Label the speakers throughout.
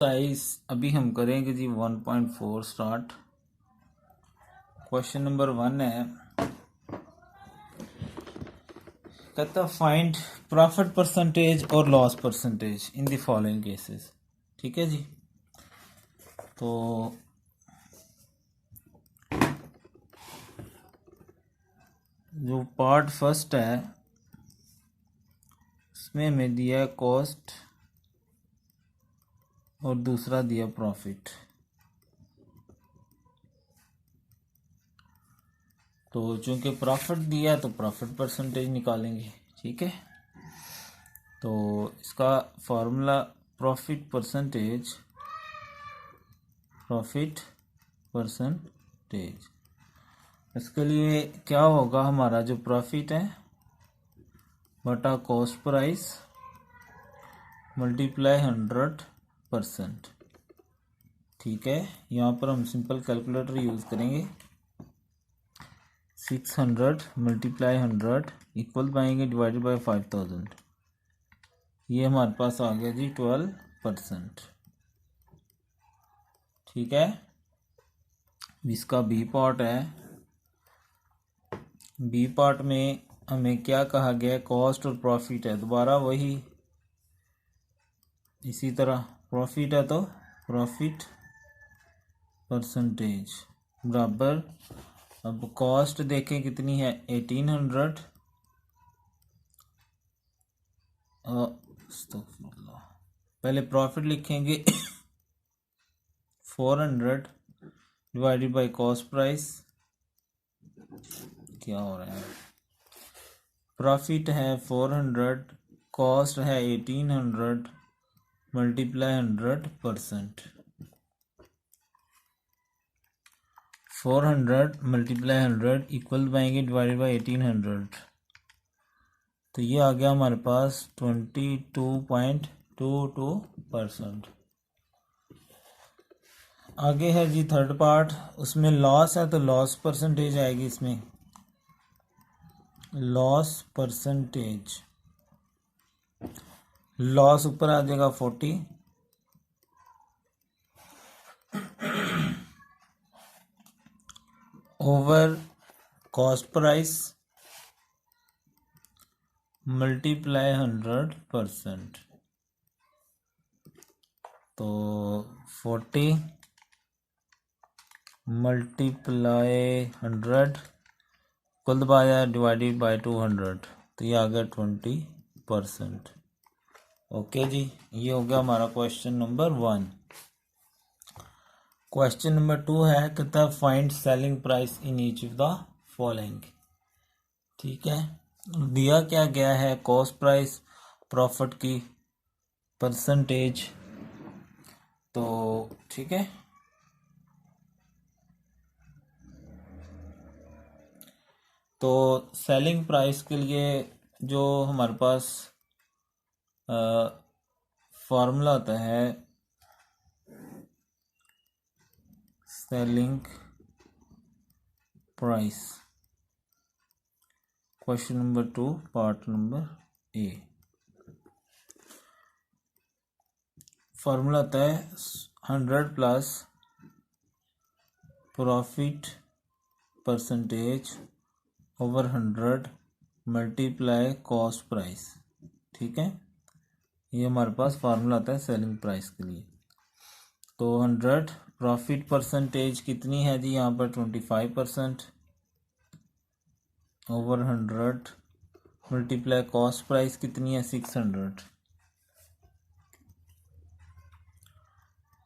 Speaker 1: Guys अभी हम करेंगे जी 1.4 स्टार्ट। क्वेश्चन नंबर 1 है, कहता फाइंड प्रॉफिट परसेंटेज और loss percentage in the following cases. ठीक है जी, तो जो पार्ट फर्स्ट है इसमें हमें दिया कॉस्ट और दूसरा दिया प्रॉफिट। तो चूंकि प्रॉफिट दिया तो प्रॉफिट परसेंटेज निकालेंगे। ठीक है, तो इसका फॉर्मूला प्रॉफिट परसेंटेज इसके लिए क्या होगा, हमारा जो प्रॉफिट है बटा कॉस्ट प्राइस मल्टीप्लाई 100%। ठीक है, यहाँ पर हम सिंपल कैलकुलेटर यूज़ करेंगे। 600 मल्टीप्लाई 100 इक्वल पाएंगे डिवाइडेड बाय 5000। ये हमारे पास आ गया जी 12%। ठीक है, इसका बी पार्ट है। बी पार्ट में हमें क्या कहा गया है, कॉस्ट और प्रॉफिट है। दोबारा वही इसी तरह प्रॉफिट है तो प्रॉफिट परसेंटेज बराबर, अब कॉस्ट देखें कितनी है 1800 पहले प्रॉफिट लिखेंगे 400 डिवाइडेड बाय कॉस्ट प्राइस। क्या हो रहा है, प्रॉफिट है 400, कॉस्ट है 1800 मल्टीप्लाई 100%। 400 मल्टीप्लाई 100 इक्वल पाएंगे डिवाइडेड बाई 1800। तो ये आ गया हमारे पास 22.22%। आगे है जी थर्ड पार्ट, उसमें लॉस है तो लॉस परसेंटेज आएगी। इसमें लॉस परसेंटेज, लॉस ऊपर आ जाएगा 40 ओवर कॉस्ट प्राइस मल्टीप्लाई 100%। तो 40 मल्टीप्लाई 100 कुल दबाया डिवाइडेड बाय 200, तो ये आ गया 20%। ओके जी, ये हो गया हमारा क्वेश्चन नंबर 1। क्वेश्चन नंबर 2 है, कहता है find selling price in each of the following. ठीक है, दिया क्या गया है, कॉस्ट प्राइस, प्रॉफिट की परसेंटेज। तो ठीक है, तो सेलिंग प्राइस के लिए जो हमारे पास फॉर्मूला होता है, selling price, question number 2 part number A, formula होता है 100 plus profit percentage over 100 multiply cost price. ठीक है, ये हमारे पास फार्मूला आता है सेलिंग प्राइस के लिए। तो 100 प्रॉफिट परसेंटेज कितनी है जी, यहाँ पर 25% ओवर 100 मल्टीप्लाई कॉस्ट प्राइस कितनी है 600।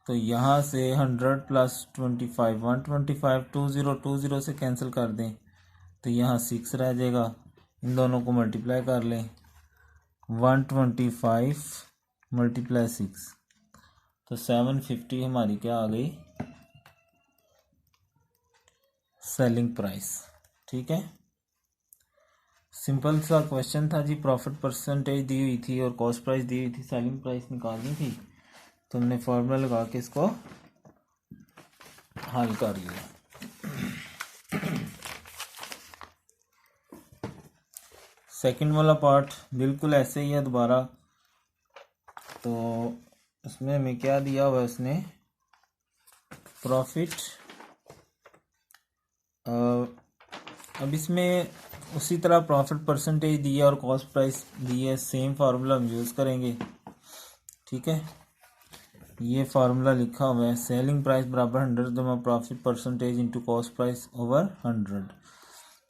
Speaker 1: तो यहाँ से 100 प्लस 25 125 20 से कैंसिल कर दें, तो यहाँ 6 रह जाएगा। इन दोनों को मल्टीप्लाई कर लें, 125 मल्टीप्लाई 6, तो 750 हमारी क्या आ गई, सेलिंग प्राइस। ठीक है, सिंपल सा क्वेश्चन था जी। प्रॉफिट परसेंटेज दी हुई थी और कॉस्ट प्राइस दी हुई थी, सेलिंग प्राइस निकालनी थी, तो हमने फॉर्मूला लगा के इसको हल कर लिया। सेकंड वाला पार्ट बिल्कुल ऐसे ही है दोबारा। तो इसमें हमें क्या दिया हुआ है उसने, प्रॉफिट। अब इसमें उसी तरह प्रॉफिट परसेंटेज दी है और कॉस्ट प्राइस दी है, सेम फार्मूला हम यूज़ करेंगे। ठीक है, ये फार्मूला लिखा हुआ है, सेलिंग प्राइस बराबर 100 जमा profit percentage into cost price over 100।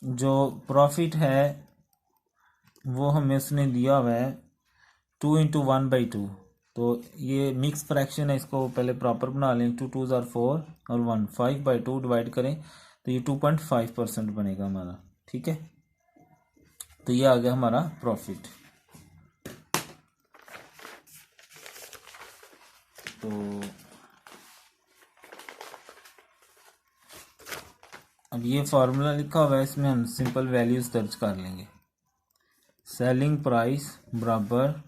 Speaker 1: जो प्रॉफिट है वो हमें उसने दिया हुआ है 2 इंटू 1/2। तो ये मिक्स फ्रैक्शन है, इसको पहले प्रॉपर बना लें। 2 2 ज़ार 4 और 1 5/2 डिवाइड करें तो ये 2.5% बनेगा हमारा। ठीक है, तो ये आ गया हमारा प्रॉफिट। तो अब ये फार्मूला लिखा हुआ है, इसमें हम सिंपल वैल्यूज दर्ज कर लेंगे। सेलिंग प्राइस बराबर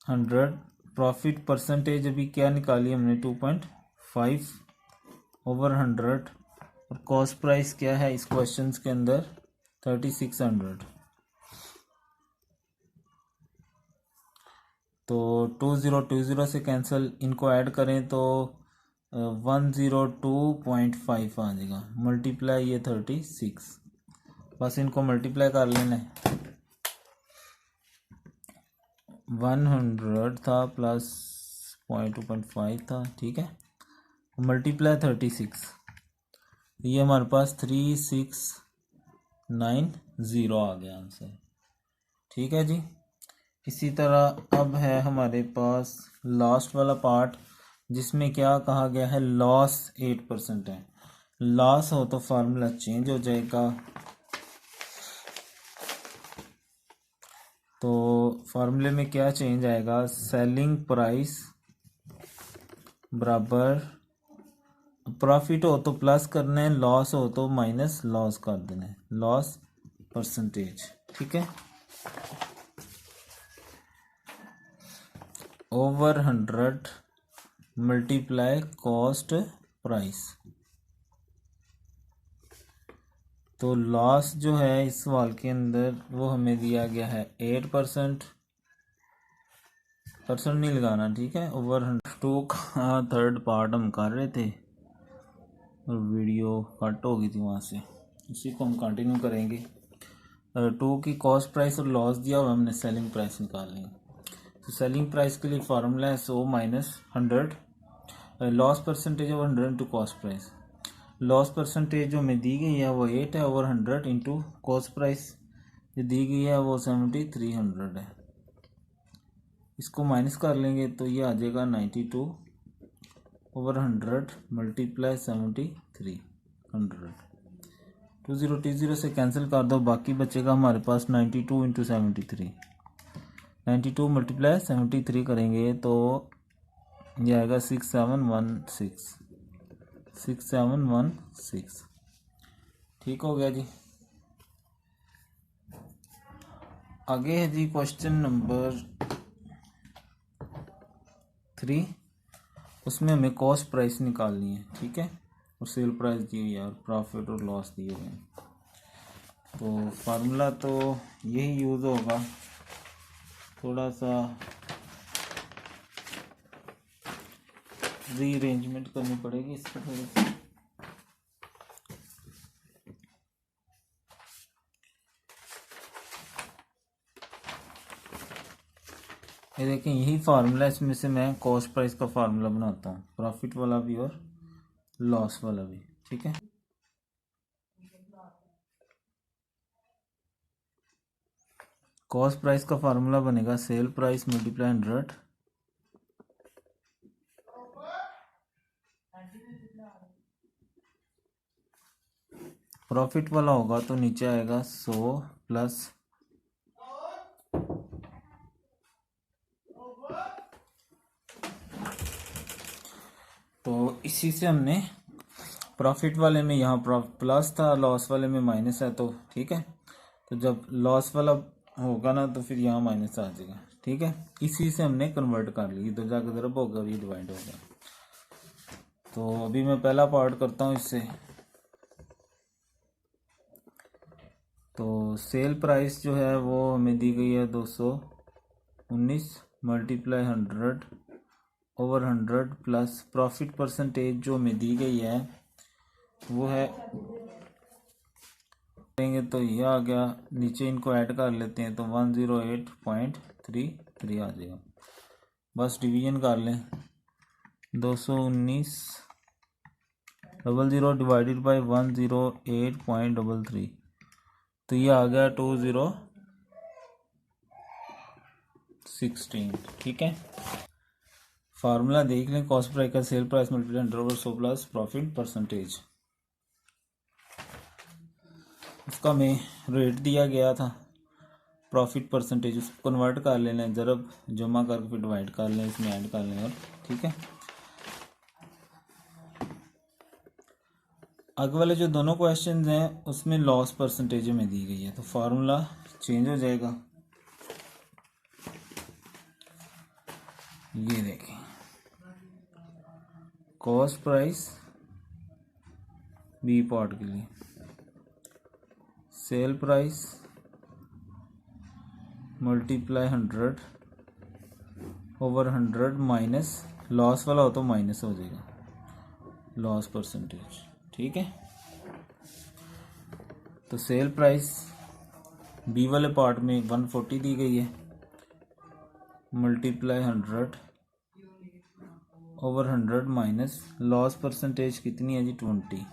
Speaker 1: 100, प्रॉफिट परसेंटेज अभी क्या निकाली हमने 2.5 ओवर 100, और कॉस्ट प्राइस क्या है इस क्वेश्चन के अंदर 3600। तो 2020 से कैंसिल, इनको ऐड करें तो 102.5 आ जाएगा, मल्टीप्लाई ये 36, बस इनको मल्टीप्लाई कर लेना है। 100 था प्लस 2.5 था, ठीक है, मल्टीप्लाई 36, ये हमारे पास 3690 आ गया आंसर। ठीक है जी। इसी तरह अब है हमारे पास लास्ट वाला पार्ट, जिसमें क्या कहा गया है, लॉस 8% है। लॉस हो तो फार्मूला चेंज हो जाएगा। तो फार्मूले में क्या चेंज आएगा, सेलिंग प्राइस बराबर, प्रॉफिट हो तो प्लस करना है, लॉस हो तो माइनस लॉस कर देना है, लॉस परसेंटेज। ठीक है, ओवर 100 मल्टीप्लाई कॉस्ट प्राइस। तो लॉस जो है इस सवाल के अंदर वो हमें दिया गया है 8%, परसेंट नहीं लगाना, ठीक है। ओवर 100 का थर्ड पार्ट हम कर रहे थे और वीडियो कट हो गई थी वहाँ से, उसी को हम कंटिन्यू करेंगे। 2 की कॉस्ट प्राइस और लॉस दिया हुआ, हमने सेलिंग प्राइस निकालनी है। तो सेलिंग प्राइस के लिए फार्मूला है 100 minus 100, loss percentage over 100 into cost price. Loss percentage जो हमें दी गई है वो 8 है ओवर 100 इंटू कॉस्ट प्राइस जो दी गई है वो 7300 है। इसको माइनस कर लेंगे तो ये आ जाएगा 92 ओवर 100 मल्टीप्लाई 7300। 20 से कैंसिल कर दो, बाकी बचेगा हमारे पास 92 इंटू 73। 92 मल्टीप्लाई 73 करेंगे तो ये आएगा 6716। ठीक हो गया जी। आगे है जी क्वेश्चन नंबर 3, उसमें हमें कॉस्ट प्राइस निकालनी है। ठीक है, और सेल प्राइस दी हुई है और प्रॉफिट और लॉस दिए हुए हैं। तो फार्मूला तो यही यूज़ होगा, थोड़ा सा रीअरेंजमेंट करनी पड़ेगी इसको थोड़ी सी। ये देखें, यही फार्मूला, इसमें से मैं कॉस्ट प्राइस का फार्मूला बनाता हूँ, प्रॉफिट वाला भी और लॉस वाला भी। ठीक है, कॉस्ट प्राइस का फार्मूला बनेगा सेल प्राइस मल्टीप्लाई 100, प्रॉफिट वाला होगा तो नीचे आएगा 100 प्लस तो इसी से हमने प्रॉफिट वाले में यहाँ प्लस था, लॉस वाले में माइनस है, तो ठीक है। तो जब लॉस वाला होगा ना तो फिर यहाँ माइनस आ जाएगा। ठीक है, इसी से हमने कन्वर्ट कर ली, इधर जाकर ज़रा होगा और ये डिवाइड हो गया। तो अभी मैं पहला पार्ट करता हूँ इससे। तो सेल प्राइस जो है वो हमें दी गई है 219, multiply 100 over 100 plus profit percentage जो हमें दी गई है वो है करेंगे तो ये आ गया, नीचे इनको ऐड कर लेते हैं तो 108.33 आ जाएगा। बस डिवीजन कर लें 219 डिवाइडेड बाई 108.33 तो ये आ गया 2016। ठीक है, फार्मूला देख लें, कॉस्ट प्राइस का sale price multiply 100/100 plus profit percentage. उसका में रेट दिया गया था प्रॉफिट परसेंटेज, उसको कन्वर्ट कर लेना है, ज़रब जमा करके फिर डिवाइड कर लें, इसमें ऐड कर लें और ठीक है। आगे वाले जो दोनों क्वेश्चन हैं उसमें लॉस परसेंटेज में दी गई है तो फार्मूला चेंज हो जाएगा। ये देखें, कॉस्ट प्राइस बी पार्ट के लिए, sale price multiply 100 over 100 minus loss वाला हो तो माइनस हो जाएगा लॉस परसेंटेज। ठीक है, तो सेल प्राइस बी वाले पार्ट में 140 दी गई है, multiply 100 over 100 minus loss percentage कितनी है जी 20,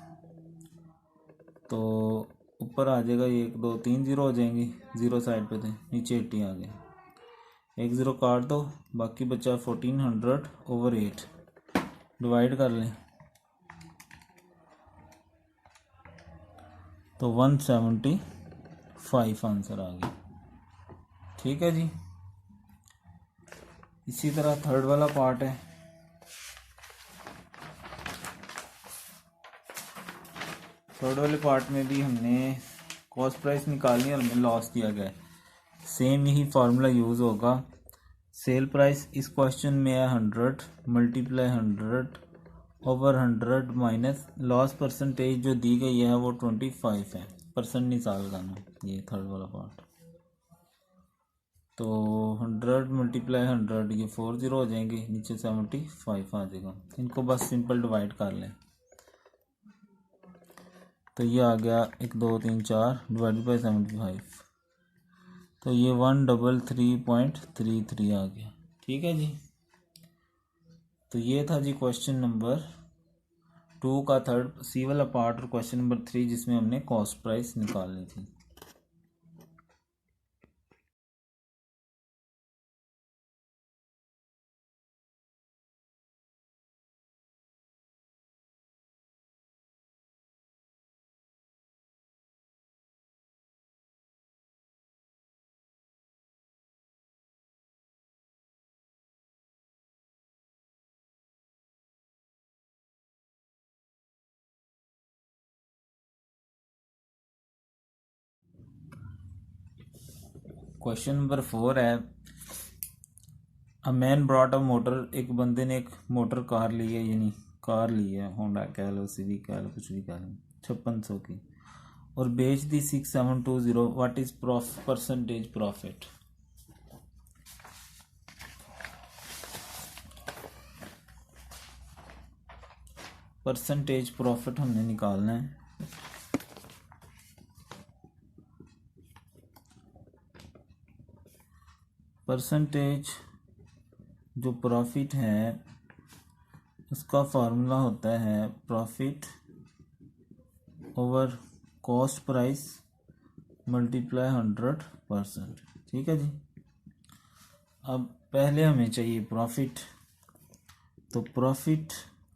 Speaker 1: तो ऊपर आ जाएगा ये 1 2 3 जीरो हो जाएंगे, जीरो साइड पे थे, नीचे 80 आ गया, एक ज़ीरो काट दो, बाकी बचा 1400 ओवर 8 डिवाइड कर लें तो 175 आंसर आ गया। ठीक है जी, इसी तरह थर्ड वाला पार्ट है, थर्ड वाले पार्ट में भी हमने कॉस्ट प्राइस निकालनी और हमें लॉस दिया गया है, सेम यही फार्मूला यूज़ होगा। सेल प्राइस इस क्वेश्चन में है 100 multiply 100 over 100 minus loss percentage जो दी गई है वो 25 है, परसेंट निकाल करना, ये थर्ड वाला पार्ट। तो 100 मल्टीप्लाई 100 ये 40 हो जाएंगे, नीचे 75 आ जाएगा, इनको बस सिंपल डिवाइड कर लें तो ये आ गया 1 2 3 4 डिवाइडेड बाई 75 तो ये 133.33 आ गया। ठीक है जी, तो ये था जी क्वेश्चन नंबर 2 का थर्ड सी वाला पार्ट और क्वेश्चन नंबर 3 जिसमें हमने कॉस्ट प्राइस निकालनी थी। क्वेश्चन नंबर 4 है, a man brought a motor, एक बंदे ने एक मोटर कार ली है, यानी कार ली है, होंडा कह लो, सिविक कह लो, कुछ भी कह लो, 5600 की, और बेच दी 6720, what is percentage profit. Percentage profit हमने निकालना है, परसेंटेज जो प्रॉफिट है उसका फार्मूला होता है profit over cost price multiply 100%। ठीक है जी, अब पहले हमें चाहिए प्रॉफिट, तो प्रॉफिट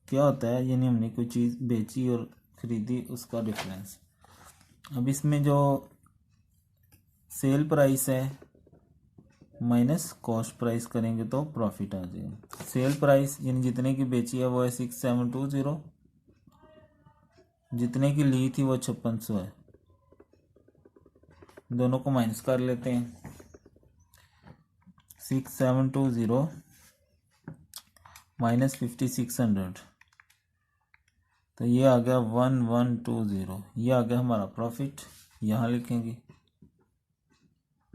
Speaker 1: क्या होता है, यानी हमने कोई चीज़ बेची और ख़रीदी उसका डिफरेंस। अब इसमें जो सेल प्राइस है माइनस कॉस्ट प्राइस करेंगे तो प्रॉफिट आ जाएगा। सेल प्राइस यानी जितने की बेची है वो है 6720, जितने की ली थी वो 5600 है, दोनों को माइनस कर लेते हैं, 6720 माइनस 5600 तो ये आ गया 1120, ये आ गया हमारा प्रॉफिट। यहाँ लिखेंगे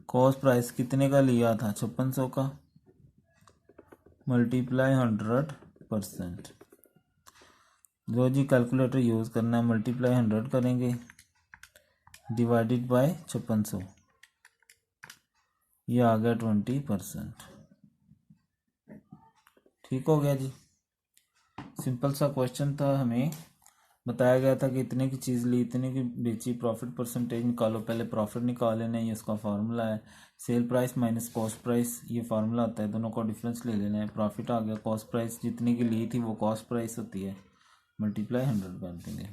Speaker 1: कॉस्ट प्राइस कितने का लिया था 5600 का, मल्टीप्लाई 100%। जो जी कैलकुलेटर यूज़ करना है, मल्टीप्लाई 100 करेंगे डिवाइडेड बाय 5600, ये आ गया 20%। ठीक हो गया जी। सिंपल सा क्वेश्चन था, हमें बताया गया था कि इतने की चीज़ ली, इतने की बेची, प्रॉफिट परसेंटेज निकालो। पहले प्रॉफिट निकाल लेना है, ये इसका फार्मूला है। Sale price minus cost price, ये फार्मूला आता है, दोनों का डिफरेंस ले लेना है। प्रॉफिट आ गया, कॉस्ट प्राइस जितने की ली थी वो कॉस्ट प्राइस होती है, मल्टीप्लाई 100 कर देंगे।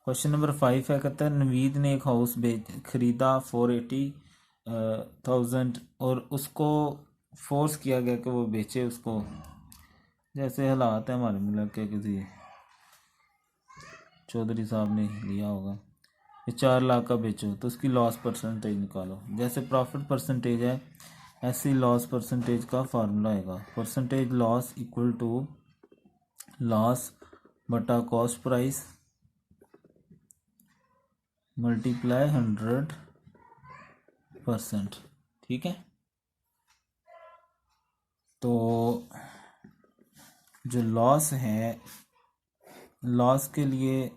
Speaker 1: क्वेश्चन नंबर 5 है, कहता है नवीद ने एक हाउस खरीदा 480,000 और उसको फोर्स किया गया कि वो बेचे उसको। जैसे हालात है हमारे मुल्क के, किसी चौधरी साहब ने लिया होगा, ये 4 लाख का बेचो, तो उसकी लॉस परसेंटेज निकालो। जैसे प्रॉफिट परसेंटेज है, ऐसी लॉस परसेंटेज का फार्मूला आएगा। Percentage loss equal to loss बटा कॉस्ट प्राइस मल्टीप्लाई 100%। ठीक है, तो जो लॉस है, लॉस के लिए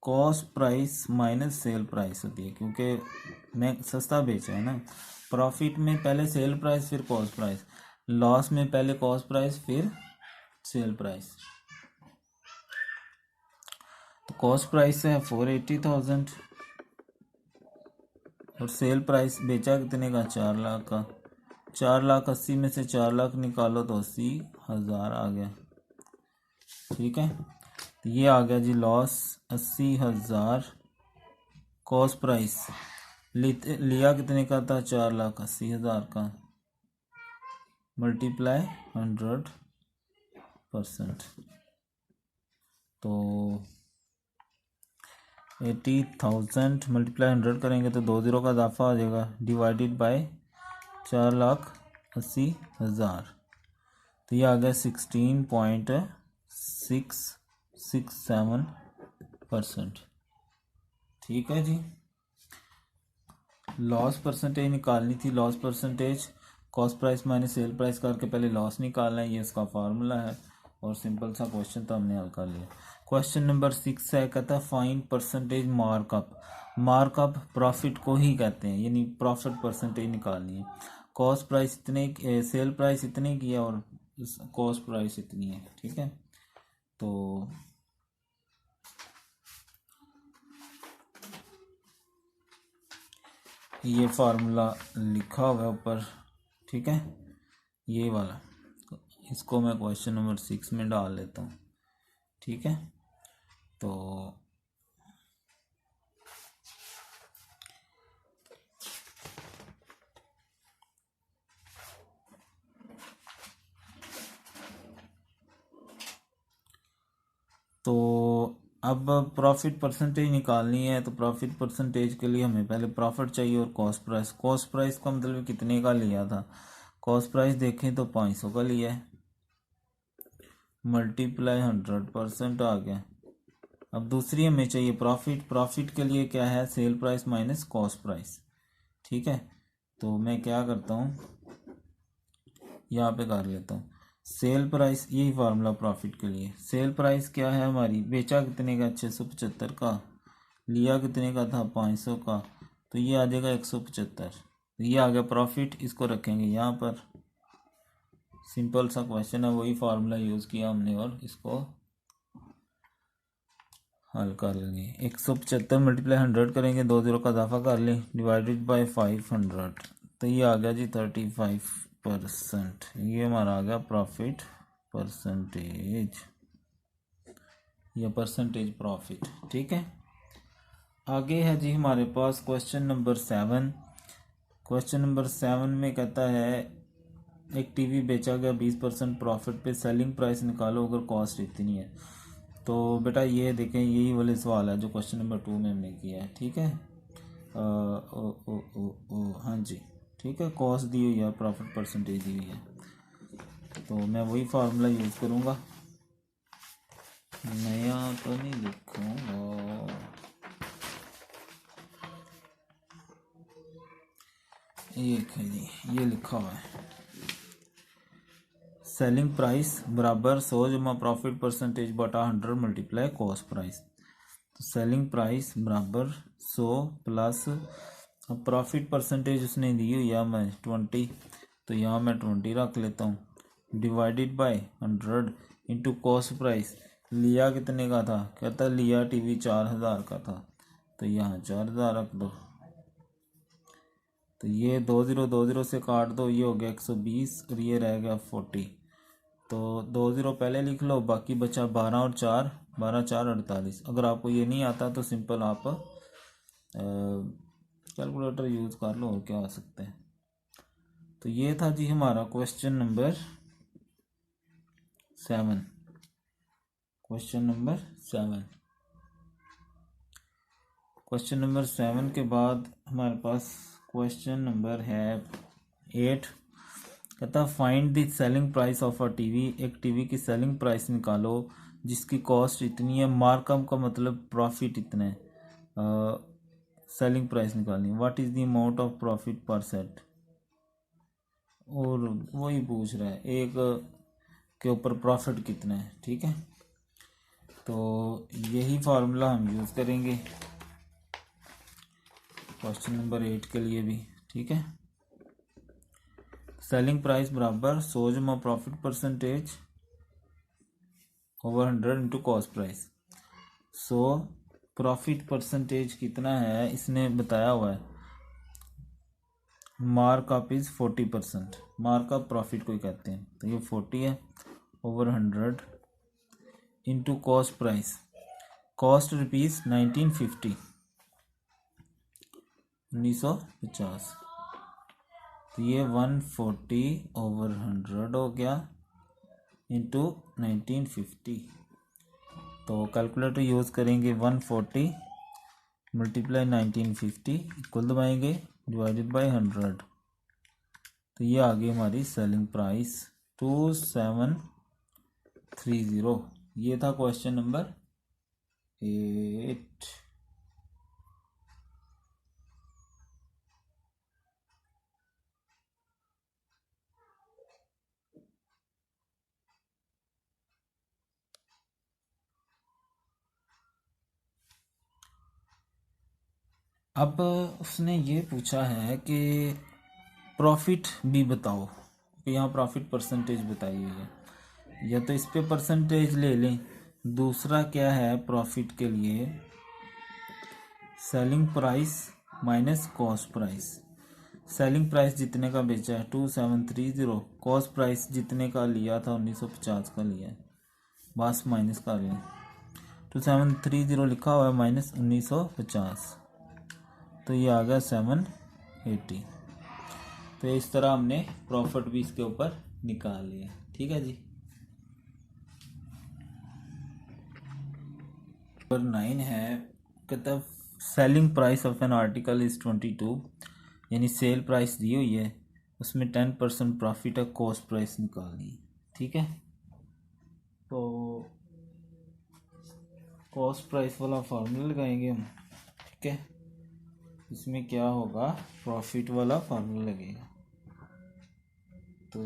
Speaker 1: cost price minus sale price होती है, क्योंकि मैं सस्ता बेचा है ना। प्रॉफिट में पहले सेल प्राइस फिर कॉस्ट प्राइस, लॉस में पहले कॉस्ट प्राइस फिर सेल प्राइस। तो कॉस्ट प्राइस है 480,000 और सेल प्राइस बेचा कितने का, 4 लाख का। 4,80,000 में से 4 लाख निकालो तो 80,000 आ गया। ठीक है, तो ये आ गया जी लॉस 80,000। कॉस्ट प्राइस लिया कितने का था, 4,80,000 का, मल्टीप्लाई 100%। तो 80,000 मल्टीप्लाई 100 करेंगे तो 2 ज़ीरो का इजाफा हो जाएगा, डिवाइडेड बाय 4,80,000, तो ये आ गया 16.667%। ठीक है जी, लॉस परसेंटेज निकालनी थी। Loss percentage cost price minus sale price करके पहले लॉस निकालना है, ये इसका फार्मूला है। और सिंपल सा क्वेश्चन तो हमने हल कर लिया। क्वेश्चन नंबर 6 है, कहता है find percentage markup. Markup profit को ही कहते हैं, यानी प्रॉफिट परसेंटेज निकालनी है। कॉस्ट प्राइस इतने, सेल प्राइस इतने की है और कॉस्ट प्राइस इतनी है। ठीक है, तो ये फार्मूला लिखा हुआ है ऊपर। ठीक है, ये वाला, इसको मैं क्वेश्चन नंबर 6 में डाल लेता हूँ। ठीक है, तो अब प्रॉफिट परसेंटेज निकालनी है। तो प्रॉफिट परसेंटेज के लिए हमें पहले प्रॉफिट चाहिए और कॉस्ट प्राइस। कॉस्ट प्राइस का मतलब कितने का लिया था, कॉस्ट प्राइस देखें तो 500 का लिया है, मल्टीप्लाई 100% आ गया। अब दूसरी हमें चाहिए प्रॉफिट। प्रॉफिट के लिए क्या है, sale price minus cost price. ठीक है, तो मैं क्या करता हूँ, यहाँ पे कर लेता हूँ सेल प्राइस, यही फार्मूला प्रॉफिट के लिए। सेल प्राइस क्या है हमारी, बेचा कितने का, 675 का, लिया कितने का था, 500 का, तो ये आ जाएगा 175। ये आ गया प्रॉफिट, इसको रखेंगे यहाँ पर। सिंपल सा क्वेश्चन है, वही फार्मूला यूज़ किया हमने और इसको हल कर लेंगे। 175 मल्टीप्लाई 100 करेंगे, 2 ज़ीरो का इजाफा कर लें, डिवाइडेड बाय 500, तो ये आ गया जी 35%। ये हमारा आ गया प्रॉफिट परसेंटेज या परसेंटेज प्रॉफिट। ठीक है, आगे है जी हमारे पास क्वेश्चन नंबर 7। क्वेश्चन नंबर 7 में कहता है एक टीवी बेचा गया 20% प्रॉफिट पे, सेलिंग प्राइस निकालो अगर कॉस्ट इतनी है। तो बेटा ये देखें, यही वाले सवाल है जो क्वेश्चन नंबर 2 में हमने किया है। ठीक है, हाँ जी, ठीक है, कॉस्ट दी हुई है, प्रॉफिट परसेंटेज दी हुई है, तो मैं वही फार्मूला यूज़ करूँगा, नया तो नहीं लिखूँगा। ये है जी, ये लिखा हुआ है सेलिंग प्राइस बराबर 100 जमा प्रॉफिट परसेंटेज बटा 100 मल्टीप्लाई कॉस्ट प्राइस। तो सेलिंग प्राइस बराबर 100 प्लस अब प्रॉफिट परसेंटेज उसने दी हुई है मैं 20, तो यहाँ मैं 20 रख लेता हूँ divided by 100 into cost price. लिया कितने का था, कहता लिया टीवी 4000 का था, तो यहाँ 4000 रख दो। तो ये 20 से काट दो, ये हो गया 120 और ये रह गया 40। तो 20 पहले लिख लो, बाकी बचा 12 और 4, 12 4 48। अगर आपको ये नहीं आता तो सिंपल आप कैलकुलेटर यूज़ कर लो, और क्या आ सकते हैं। तो ये था जी हमारा question number 7। Question number 7। Question number 7 के बाद हमारे पास क्वेश्चन नंबर है 8। कहता find the selling price of a TV. एक टीवी की सेलिंग प्राइस निकालो जिसकी कॉस्ट इतनी है, मार्कअप का मतलब प्रॉफिट इतना है, सेलिंग प्राइस निकालनी। What is the amount of profit पर सेट। और वही पूछ रहा है एक के ऊपर प्रॉफिट कितना है, ठीक है। तो यही फार्मूला हम यूज़ करेंगे क्वेश्चन नंबर 8 के लिए भी, ठीक है। सेलिंग प्राइस बराबर 100 जमा profit percentage over 100 into cost price. 100 profit percentage कितना है इसने बताया हुआ है, मार्कअप इज 40%, मार्कअप प्रॉफिट को कहते हैं, तो ये 40 है over 100 into cost price. Cost rupees 1950, 1950। तो ये 140 ओवर 100 हो गया इंटू 1950। तो कैलकुलेटर यूज़ करेंगे, 140 मल्टीप्लाई 1950 इक्वल दबाएंगे डिवाइडेड बाय 100। तो ये आ गई हमारी सेलिंग प्राइस 2730। ये था क्वेश्चन नंबर 8। अब उसने ये पूछा है कि प्रॉफिट भी बताओ, कि यहाँ प्रॉफिट परसेंटेज बताई हुई है, या तो इस पे परसेंटेज ले लें। दूसरा क्या है प्रॉफिट के लिए, selling price minus cost price. Selling price जितने का बेचा है 2730, कॉस्ट प्राइस जितने का लिया था 1950 का लिया है, बस माइनस कर लें। 2730 लिखा हुआ है माइनस 1950, तो ये आ गया 780। तो इस तरह हमने प्रॉफिट भी इसके ऊपर निकाल लिया, ठीक है जी। नंबर 9 है, कहता selling price of an article is 22, यानी सेल प्राइस दी हुई है, उसमें 10% प्रॉफिट है, कॉस्ट प्राइस निकालनी है, ठीक है। तो कॉस्ट प्राइस वाला फार्मूला लगाएंगे हम, ठीक है। इसमें क्या होगा, प्रॉफिट वाला फार्मूला लगेगा। तो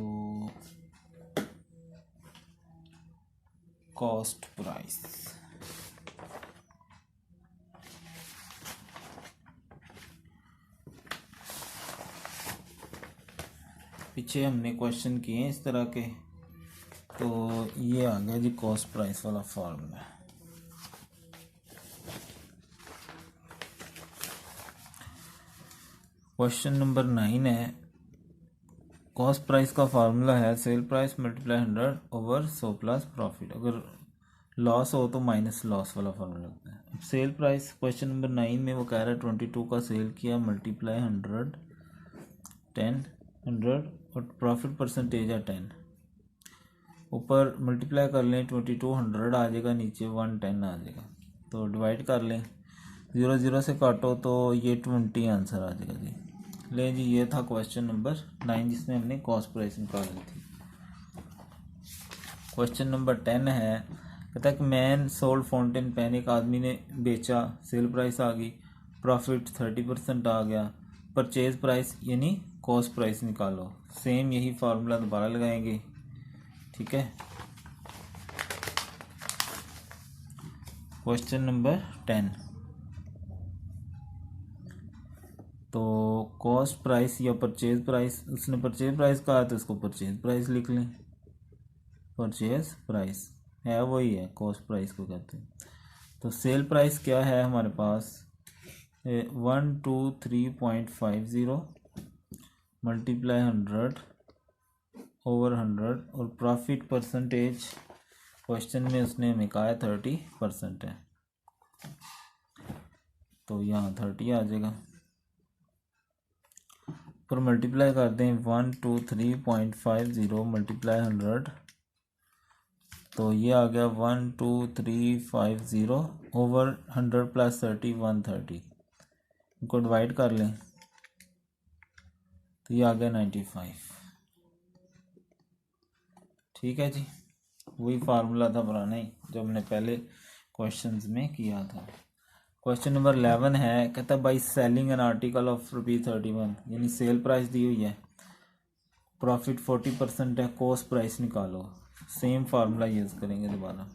Speaker 1: कॉस्ट प्राइस पीछे हमने क्वेश्चन किए हैं इस तरह के, तो ये आ गया जी कॉस्ट प्राइस वाला फार्मूला। क्वेश्चन नंबर 9 है, कॉस्ट प्राइस का फार्मूला है sale price multiply 100 over 100 plus profit. अगर लॉस हो तो माइनस लॉस वाला फार्मूला लगता है। अब सेल प्राइस क्वेश्चन नंबर 9 में वो कह रहा है 22 का सेल किया, मल्टीप्लाई 100 और प्रॉफिट परसेंटेज है 10। ऊपर मल्टीप्लाई कर लें 22 100 आ जाएगा, नीचे 110 आ जाएगा, तो डिवाइड कर लें, 0 से काटो तो ये 20 आंसर आ जाएगा जी। ले जी, ये था क्वेश्चन नंबर 9 जिसमें हमने कॉस्ट प्राइस निकाली थी। क्वेश्चन नंबर 10 है, कहता है कि मैन सोल्ड फाउंटेन पेन, एक आदमी ने बेचा, सेल प्राइस आ गई, प्रॉफिट 30% आ गया, परचेज प्राइस यानी कॉस्ट प्राइस निकालो। सेम यही फार्मूला दोबारा लगाएंगे, ठीक है। क्वेश्चन नंबर 10, तो कॉस्ट प्राइस या परचेज प्राइस, उसने परचेज प्राइस कहा तो इसको परचेज प्राइस लिख लें। परचेज प्राइस है वही है, कॉस्ट प्राइस को कहते हैं। तो सेल प्राइस क्या है हमारे पास, 123.50 मल्टीप्लाई 100 ओवर 100, और प्रॉफिट परसेंटेज क्वेश्चन में उसने हमें कहा है 30% है, तो यहाँ 30 आ जाएगा। पर मल्टीप्लाई कर दें 123.50 मल्टीप्लाई 100, तो ये आ गया 12350 ओवर 100 प्लस 30 130। इनको डिवाइड कर लें तो ये आ गया 95। ठीक है जी, वही फार्मूला था पुराना ही जो हमने पहले क्वेश्चंस में किया था। क्वेश्चन नंबर 11 है, कहता है by selling an article of ₹31, यानी सेल प्राइस दी हुई है, प्रॉफिट 40% है, कॉस्ट प्राइस निकालो। सेम फार्मूला यूज़ करेंगे दोबारा।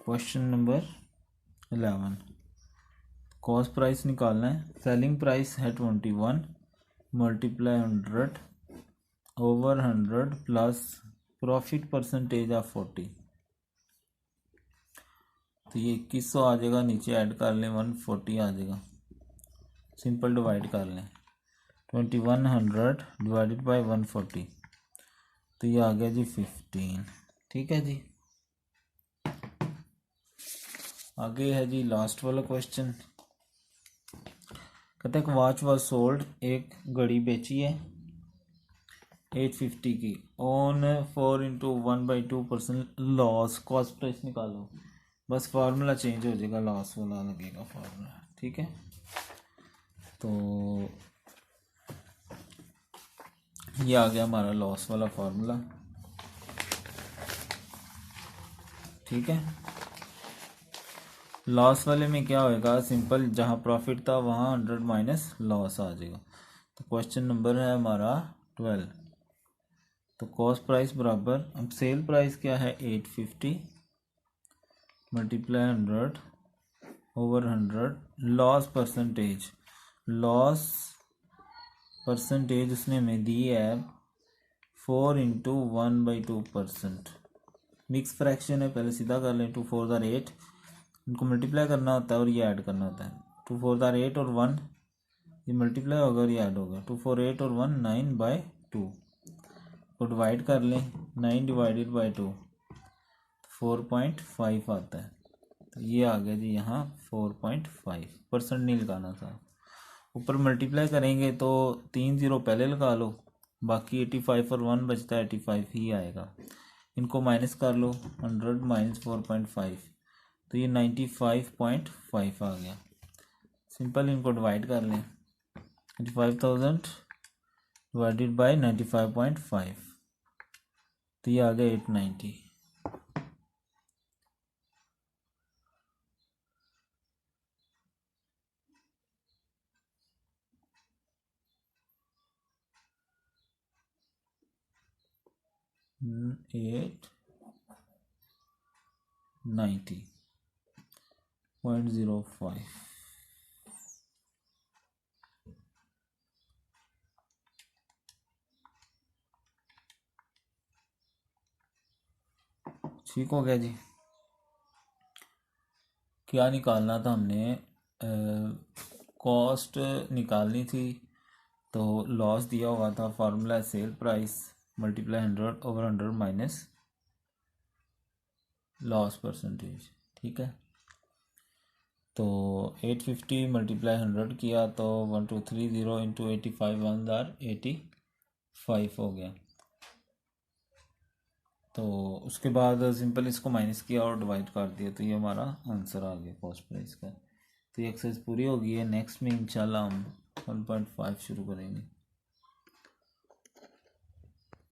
Speaker 1: क्वेश्चन नंबर 11, कॉस्ट प्राइस निकालना है। सेलिंग प्राइस है 21 multiply 100 over 100 plus profit percentage of 40, तो ये 2100 आ जाएगा, नीचे ऐड कर लें 140 आ जाएगा, सिंपल डिवाइड कर लें 2100 डिवाइडेड बाय 140, तो ये आ गया जी 15। ठीक है जी, आगे है जी लास्ट वाला क्वेश्चन। कहते हैं वॉच वॉज सोल्ड, एक घड़ी बेची है 850 की ऑन 4/1/2% लॉस, कॉस्ट प्राइस निकालो। बस फार्मूला चेंज हो जाएगा, लॉस वाला लगेगा फार्मूला। ठीक है, तो ये आ गया हमारा लॉस वाला फार्मूला। ठीक है, लॉस वाले में क्या होएगा, सिंपल जहाँ प्रॉफिट था वहाँ 100 माइनस लॉस आ जाएगा। तो क्वेश्चन नंबर है हमारा 12, तो कॉस्ट प्राइस बराबर, अब सेल प्राइस क्या है 850 multiply 100 over 100, loss percentage, loss percentage उसने हमें दी है 4/1/2%। मिक्स फ्रैक्शन है, पहले सीधा कर लें, 2 4 * 8, इनको मल्टीप्लाई करना होता है और ये ऐड करना होता है। 2 4 * 8 और 1 ये मल्टीप्लाई होगा और ये ऐड होगा, 2 4 8 और 1 9/2 को डिवाइड कर लें, 9 डिवाइडेड बाई 2 4.5 आता है, तो ये आ गया जी यहाँ 4.5%, नहीं लगाना था। ऊपर मल्टीप्लाई करेंगे तो 3 0 पहले लगा लो, बाकी 85 और 1 बचता है, 85 ही आएगा। इनको माइनस कर लो, 100 माइनस 4.5, तो ये 95.5 आ गया। सिंपल इनको डिवाइड कर लें, 85,000 डिवाइडेड बाई 95.5, तो ये आ गया 890। $890.05। ठीक हो गया जी। क्या निकालना था हमने, कॉस्ट निकालनी थी, तो लॉस दिया हुआ था, formula sale price multiply 100 over 100 minus loss percentage. ठीक है, तो 850 मल्टीप्लाई 100 किया तो 1230 इंटू 85 1,85 हो गया। तो उसके बाद सिंपल इसको माइनस किया और डिवाइड कर दिया, तो ये हमारा आंसर आ गया कॉस्ट प्राइस का। तो ये एक्सरसाइज पूरी हो गई है। नेक्स्ट में इंशाल्लाह हम 1.5 शुरू करेंगे।